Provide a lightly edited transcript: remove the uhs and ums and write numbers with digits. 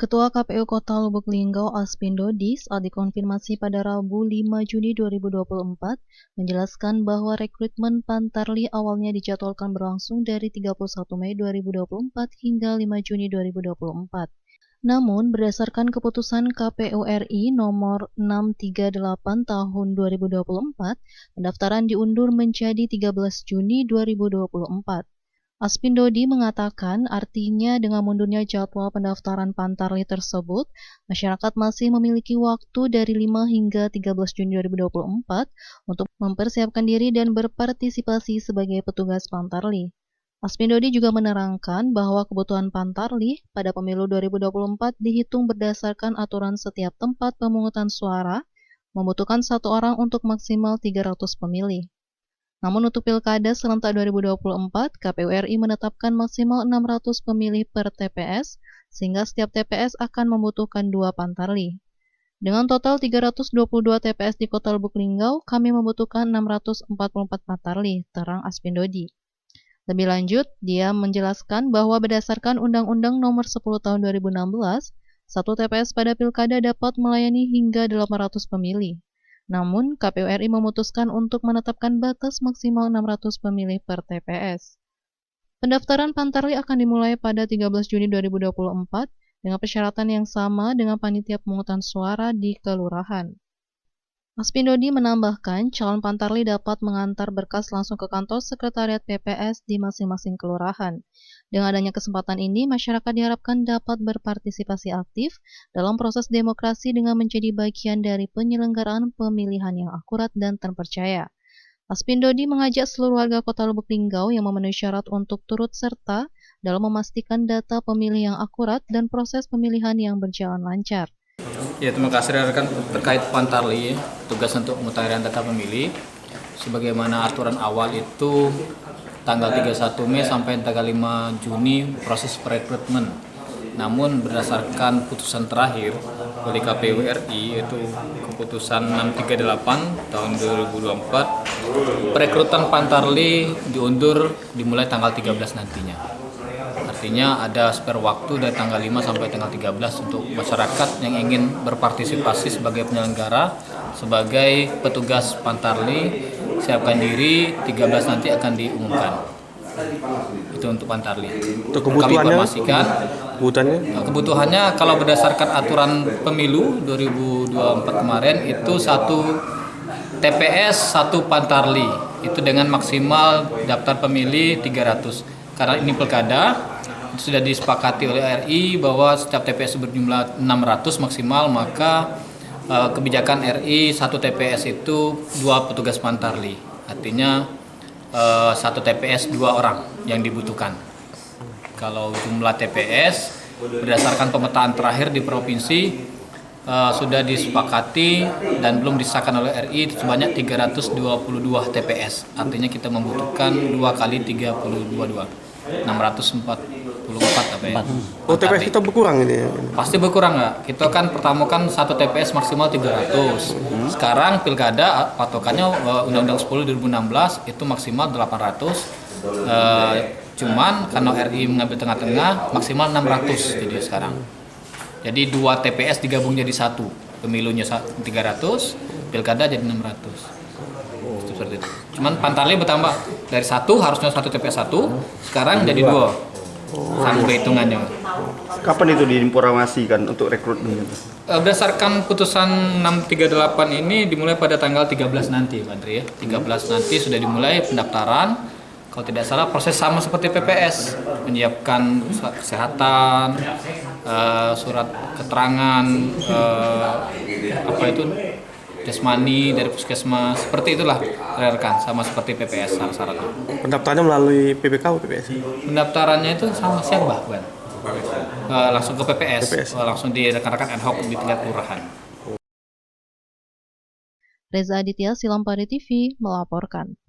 Ketua KPU Kota Lubuk Linggau Aspindo Dodi saat dikonfirmasi pada Rabu 5 Juni 2024 menjelaskan bahwa rekrutmen Pantarli awalnya dijadwalkan berlangsung dari 31 Mei 2024 hingga 5 Juni 2024. Namun, berdasarkan keputusan KPU RI nomor 638 tahun 2024, pendaftaran diundur menjadi 13 Juni 2024. Aspindo Dodi mengatakan artinya dengan mundurnya jadwal pendaftaran Pantarli tersebut, masyarakat masih memiliki waktu dari 5 hingga 13 Juni 2024 untuk mempersiapkan diri dan berpartisipasi sebagai petugas Pantarli. Aspindo Dodi juga menerangkan bahwa kebutuhan Pantarli pada pemilu 2024 dihitung berdasarkan aturan setiap tempat pemungutan suara, membutuhkan satu orang untuk maksimal 300 pemilih. Namun untuk Pilkada serentak 2024, KPU RI menetapkan maksimal 600 pemilih per TPS, sehingga setiap TPS akan membutuhkan 2 Pantarli. Dengan total 322 TPS di Kota Lubuk Linggau, kami membutuhkan 644 Pantarli, terang Aspindo Dodi. Lebih lanjut, dia menjelaskan bahwa berdasarkan Undang-Undang Nomor 10 Tahun 2016, satu TPS pada Pilkada dapat melayani hingga 800 pemilih. Namun, KPU RI memutuskan untuk menetapkan batas maksimal 600 pemilih per TPS. Pendaftaran Pantarli akan dimulai pada 13 Juni 2024 dengan persyaratan yang sama dengan panitia pemungutan suara di kelurahan. Aspindo Dodi menambahkan, calon Pantarli dapat mengantar berkas langsung ke kantor sekretariat PPS di masing-masing kelurahan. Dengan adanya kesempatan ini, masyarakat diharapkan dapat berpartisipasi aktif dalam proses demokrasi dengan menjadi bagian dari penyelenggaraan pemilihan yang akurat dan terpercaya. Aspindo Dodi mengajak seluruh warga Kota Lubuk Linggau yang memenuhi syarat untuk turut serta dalam memastikan data pemilih yang akurat dan proses pemilihan yang berjalan lancar. Ya, terima kasih rekan terkait Pantarli, tugas untuk pemutahiran data pemilih. Sebagaimana aturan awal itu tanggal 31 Mei sampai tanggal 5 Juni proses perekrutmen. Namun berdasarkan putusan terakhir dari KPU RI yaitu keputusan 638 tahun 2024, perekrutan Pantarli diundur dimulai tanggal 13 nantinya. Artinya ada spare waktu dari tanggal 5 sampai tanggal 13 untuk masyarakat yang ingin berpartisipasi sebagai penyelenggara, sebagai petugas Pantarli, siapkan diri, 13 nanti akan diumumkan. Itu untuk Pantarli. Untuk kebutuhannya, kebutuhannya kalau berdasarkan aturan pemilu 2024 kemarin itu satu TPS, satu Pantarli. Itu dengan maksimal daftar pemilih 300. Karena ini pilkada, sudah disepakati oleh RI bahwa setiap TPS berjumlah 600 maksimal, maka kebijakan RI satu TPS itu 2 petugas Pantarli. Artinya satu TPS 2 orang yang dibutuhkan. Kalau jumlah TPS berdasarkan pemetaan terakhir di provinsi sudah disepakati dan belum disahkan oleh RI sebanyak 322 TPS. Artinya kita membutuhkan 2 kali 32. 644 apa ya? Oh, TPS kita berkurang ini ya? Pasti berkurang nggak? Kita kan pertama kan satu TPS maksimal 300. Sekarang pilkada patokannya Undang-Undang 10 2016 itu maksimal 800. Cuman karena RI mengambil tengah-tengah maksimal 600 jadi sekarang. Jadi 2 TPS digabung jadi 1. Pemilunya 300, pilkada jadi 600. Seperti itu. Cuman Pantarli bertambah dari 1 harusnya 1 TPS 1, sekarang jadi 2. Sama perhitungannya. Kapan itu diinformasikan untuk rekrutmen? Berdasarkan putusan 638 ini dimulai pada tanggal 13 nanti, Pak Andri ya. 13 nanti sudah dimulai pendaftaran. Kalau tidak salah proses sama seperti PPS, menyiapkan kesehatan, surat keterangan, apa itu jasmani dari puskesmas, seperti itulah rekan, sama seperti PPS syarat-syaratnya. Pendaftarannya melalui PPK atau PPS? Pendaftarannya itu sama siapa, Bang? Langsung ke PPS. Langsung di rekan-rekan ad hoc di tingkat kelurahan. Reza Aditya, Silampari TV, melaporkan.